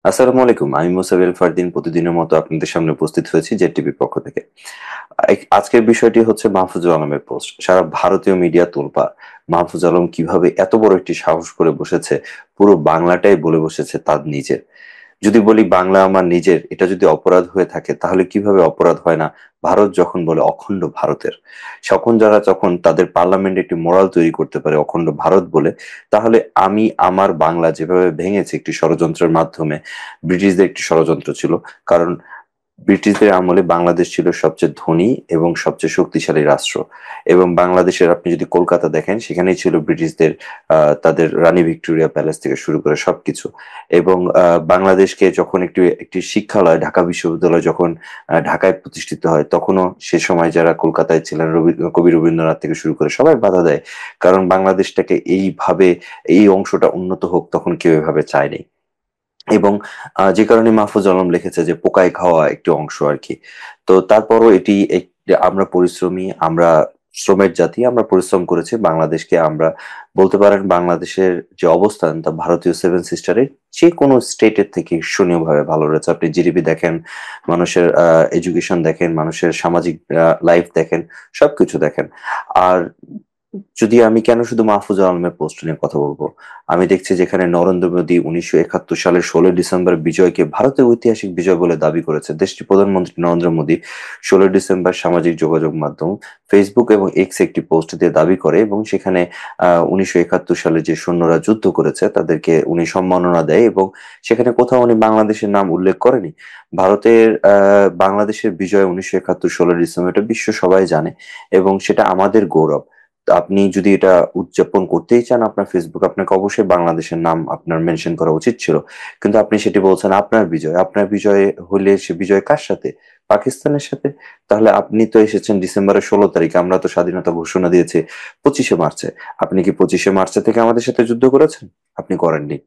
আসসালামু আলাইকুম। আমি মোসাবেল ফারদিন প্রতিদিনের মতো আপনাদের সামনে উপস্থিত হয়েছি জেড টিভির পক্ষ থেকে। আজকের বিষয়টি হচ্ছে মাহফুজুর আলমের পোস্ট। সারা ভারতীয় মিডিয়া তোলপাড়। মাহফুজ আলম কিভাবে এত বড় একটি সাহস করে বসেছে, পুরো বাংলাটাই বলে বসেছে তার নিজের। যদি বলি বাংলা আমার নিজের, এটা যদি অপরাধ হয়ে থাকে তাহলে কিভাবে অপরাধ হয় না? ভারত যখন বলে অখণ্ড ভারতের, যারা যখন তাদের পার্লামেন্টে একটি মোরাল তৈরি করতে পারে অখণ্ড ভারত বলে, তাহলে আমি আমার বাংলা যেভাবে ভেঙেছে একটি ষড়যন্ত্রের মাধ্যমে, ব্রিটিশদের একটি ষড়যন্ত্র ছিল। কারণ ব্রিটিশদের আমলে বাংলাদেশ ছিল সবচেয়ে ধনী এবং সবচেয়ে শক্তিশালী রাষ্ট্র। এবং বাংলাদেশের আপনি যদি কলকাতা দেখেন, সেখানেই ছিল ব্রিটিশদের তাদের রানী ভিক্টোরিয়া প্যালেস থেকে শুরু করে সবকিছু। এবং বাংলাদেশকে যখন একটি শিক্ষালয় ঢাকা বিশ্ববিদ্যালয় যখন ঢাকায় প্রতিষ্ঠিত হয়, তখনও সে সময় যারা কলকাতায় ছিলেন, কবি রবীন্দ্রনাথ থেকে শুরু করে সবাই বাধা দেয়। কারণ বাংলাদেশটাকে এইভাবে, এই অংশটা উন্নত হোক, তখন কেউ এভাবে চায়নি। এবং যে কারণে মাহফুজ আলম লিখেছে যে পোকায় খাওয়া একটি অংশ আরকি। তো তারপরও আমরা পরিশ্রমী, আমরা শ্রমের জাতি, আমরা পরিশ্রম করেছি। বাংলাদেশকে আমরা বলতে পারেন বাংলাদেশের যে অবস্থান তা ভারতীয় সেভেন সিস্টারের যেকোনো স্টেটের থেকে ঈর্ষণীয়ভাবে ভালো রয়েছে। আপনি জিডিপি দেখেন, মানুষের এডুকেশন দেখেন, মানুষের সামাজিক লাইফ দেখেন, সবকিছু দেখেন। আর যদি আমি কেন শুধু মাহফুজুর আলমের পোস্ট নিয়ে কথা বলবো, আমি দেখছি যেখানে নরেন্দ্র মোদী 1971 সালের 16 ডিসেম্বর বিজয়কে ভারতের ঐতিহাসিক বিজয় বলে দাবি করেছে। দেশটির প্রধানমন্ত্রী নরেন্দ্র মোদী 16 ডিসেম্বর সামাজিক যোগাযোগ মাধ্যম ফেসবুক এবং এক্স একটি পোস্ট দিয়ে দাবি করে, এবং সেখানে 1971 সালে যে সৈন্যরা যুদ্ধ করেছে তাদেরকে উনি সম্মাননা দেয়, এবং সেখানে কোথাও উনি বাংলাদেশের নাম উল্লেখ করেনি। বাংলাদেশের বিজয় 1971 16 ডিসেম্বর, এটা বিশ্ব সবাই জানে, এবং সেটা আমাদের গৌরব। তো আপনি যদি এটা উদযাপন করতেই চান আপনার ফেসবুক, আপনাকে অবশ্যই বাংলাদেশের নাম আপনার মেনশন করা উচিত ছিল। কিন্তু আপনি সেটি বলছেন আপনার বিজয়। আপনার বিজয় হলে সে বিজয় কার সাথে? পাকিস্তানের সাথে? তাহলে আপনি তো এসেছেন ডিসেম্বরের 16 তারিখে, আমরা তো স্বাধীনতা ঘোষণা দিয়েছি 25শে মার্চে। আপনি কি 25শে মার্চে থেকে আমাদের সাথে যুদ্ধ করেছেন? আপনি করেননি।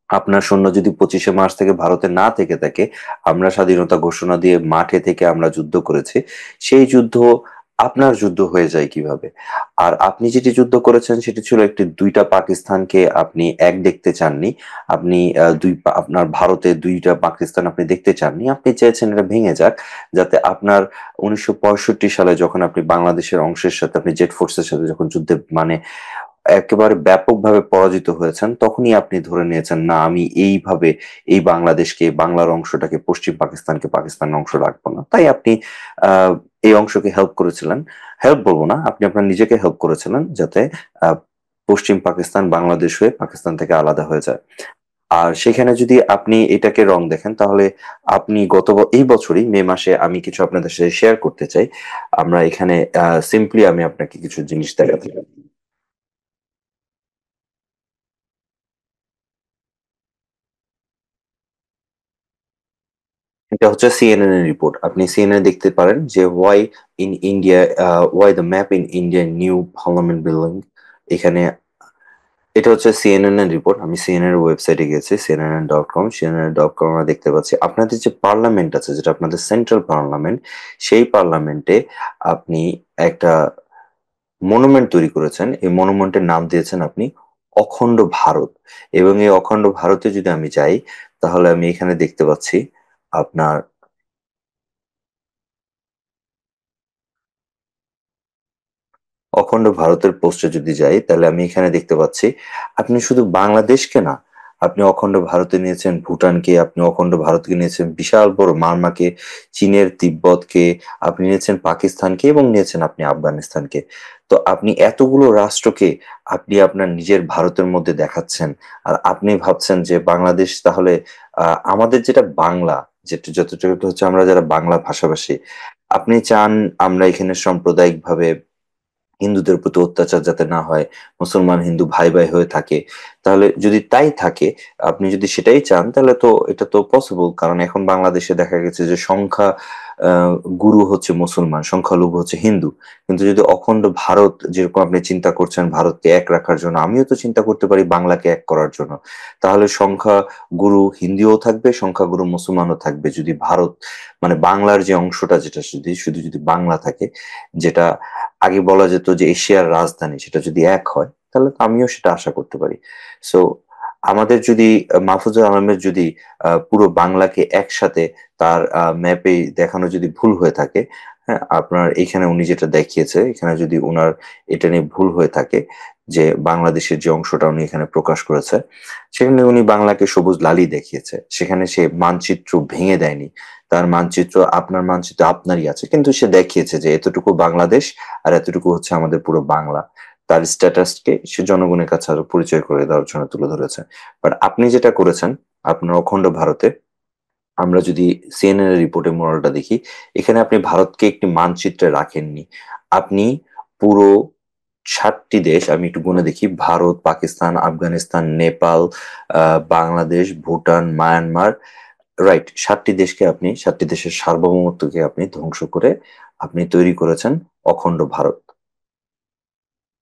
আপনার সৈন্য যদি 25শে মার্চ থেকে ভারতে না থেকে থাকে, আমরা স্বাধীনতা ঘোষণা দিয়ে মাঠে থেকে আমরা যুদ্ধ করেছি, সেই যুদ্ধ আপনার যুদ্ধ হয়ে যায় কিভাবে? আর আপনি যেটি যুদ্ধ করেছেন সেটি ছিল একটি দুইটা পাকিস্তানকে আপনি এক দেখতে চাননি। আপনি আপনার ভারতে দুইটা পাকিস্তান আপনি দেখতে চাননি। আপনি চেয়েছেন এটা ভেঙে যাক, যাতে আপনার 1965 সালে যখন আপনি বাংলাদেশের অংশের সাথে আপনি জেড ফোর্সের সাথে যখন যুদ্ধে মানে একেবারে ব্যাপকভাবে পরাজিত হয়েছেন, তখনই আপনি ধরে নিয়েছেন, না আমি এইভাবে এই বাংলাদেশকে, বাংলার অংশটাকে, পশ্চিম পাকিস্তানকে পাকিস্তানের অংশ রাখবো না। তাই আপনি আহ, এই অংশকে হেল্প করেছিলেন। হেল্প বলবো না, আপনি আপনার নিজেকে হেল্প করেছিলেন যাতে আহ, পশ্চিম পাকিস্তান বাংলাদেশ হয়ে পাকিস্তান থেকে আলাদা হয়ে যায়। আর সেখানে যদি আপনি এটাকে রং দেখেন, তাহলে আপনি এই বছরই মে মাসে আমি কিছু আপনাদের সাথে শেয়ার করতে চাই। আমরা এখানে সিম্পলি আমি আপনাকে কিছু জিনিস দেখাতে চাই। এটা হচ্ছে সিএনএন এর রিপোর্ট। আপনি সিএনএন দেখতে পারেন যে why the map in India new parliament building. এখানে এটা হচ্ছে সিএনএন এর রিপোর্ট। আমি সিএনএন এর ওয়েবসাইটে গেছি, cnn.com। cnn.com আমরা দেখতে পাচ্ছি আপনাদের যে পার্লামেন্ট আছে, যেটা আপনাদের সেন্ট্রাল পার্লামেন্ট, সেই পার্লামেন্টে আপনি একটা মনুমেন্ট তৈরি করেছেন। এই মনুমেন্টের নাম দিয়েছেন আপনি অখণ্ড ভারত। এবং এই অখণ্ড ভারতে যদি আমি যাই, তাহলে আমি এখানে দেখতে পাচ্ছি আপনার অখণ্ড ভারতের পোস্টে যদি যাই, তাহলে আমি এখানে দেখতে পাচ্ছি আপনি শুধু বাংলাদেশকে না, আপনি অখণ্ড ভারতে নিয়েছেন ভুটানকে, আপনি অখণ্ড ভারতকে নিয়েছেন বিশাল বড় মারমাকে, চীনের তিব্বতকে, আপনি নিয়েছেন পাকিস্তানকে, এবং নিয়েছেন আপনি আফগানিস্তানকে। তো আপনি এতগুলো রাষ্ট্রকে আপনি আপনার নিজের ভারতের মধ্যে দেখাচ্ছেন। আর আপনি ভাবছেন যে বাংলাদেশ তাহলে আমাদের যেটা বাংলা, যেটা যতটুকু হচ্ছে আমরা যারা বাংলা ভাষাভাষী, আপনি চান আমরা এখানে সাম্প্রদায়িকভাবে হিন্দুদের প্রতি অত্যাচার যাতে না হয়, মুসলমান হিন্দু ভাই ভাই হয়ে থাকে। তাহলে যদি তাই থাকে, আপনি যদি সেটাই চান, তাহলে তো এটা তো পসিবল। কারণ এখন বাংলাদেশে দেখা গেছে যে গুরু হচ্ছে মুসলমান, সংখ্যালঘু হচ্ছে হিন্দু। কিন্তু যদি অখণ্ড ভারত যেরকম আপনি চিন্তা করছেন ভারতকে এক রাখার জন্য, আমিও তো চিন্তা করতে পারি বাংলাকে এক করার জন্য। তাহলে সংখ্যা গুরু হিন্দিও থাকবে, সংখ্যাগুরু মুসলমানও থাকবে। যদি ভারত মানে বাংলার যে অংশটা, যেটা শুধু যদি বাংলা থাকে, যেটা আগে বলা যেত যে এশিয়ার রাজধানী, সেটা যদি এক হয়, তাহলে তো আমিও সেটা আশা করতে পারি। সো আমাদের যদি মাহফুজুল আলমের যদি পুরো বাংলাকে একসাথে তার ম্যাপে দেখানো যদি ভুল হয়ে থাকে, হ্যাঁ, আপনার এখানে উনি যেটা দেখিয়েছে, এখানে যদি উনার এটা নিয়ে ভুল হয়ে থাকে যে বাংলাদেশের যে অংশটা উনি এখানে প্রকাশ করেছে, সেখানে উনি বাংলাকে সবুজ লালই দেখিয়েছে, সেখানে সে মানচিত্র ভেঙে দেয়নি। তার মানচিত্র আপনার মানচিত্র আপনারই আছে, কিন্তু সে দেখিয়েছে যে এতটুকু বাংলাদেশ আর এতটুকু হচ্ছে আমাদের পুরো বাংলা। তার স্ট্যাটাসকে সে জনগণের কাছে আরো পরিচয় করে দেওয়ার জন্য তুলে ধরেছে। বাট আপনি যেটা করেছেন, আপনার অখণ্ড ভারতে, আমরা যদি সিএনএন এর রিপোর্টে মোরালটা দেখি, এখানে আপনি ভারতকে একটি মানচিত্রে রাখেননি। আপনি পুরো 7টি দেশ, আমি একটু গুনে দেখি, ভারত, পাকিস্তান, আফগানিস্তান, নেপাল, বাংলাদেশ, ভুটান, মায়ানমার, রাইট, 7টি দেশের সার্বভৌমত্বকে আপনি ধ্বংস করে আপনি তৈরি করেছেন অখণ্ড ভারত।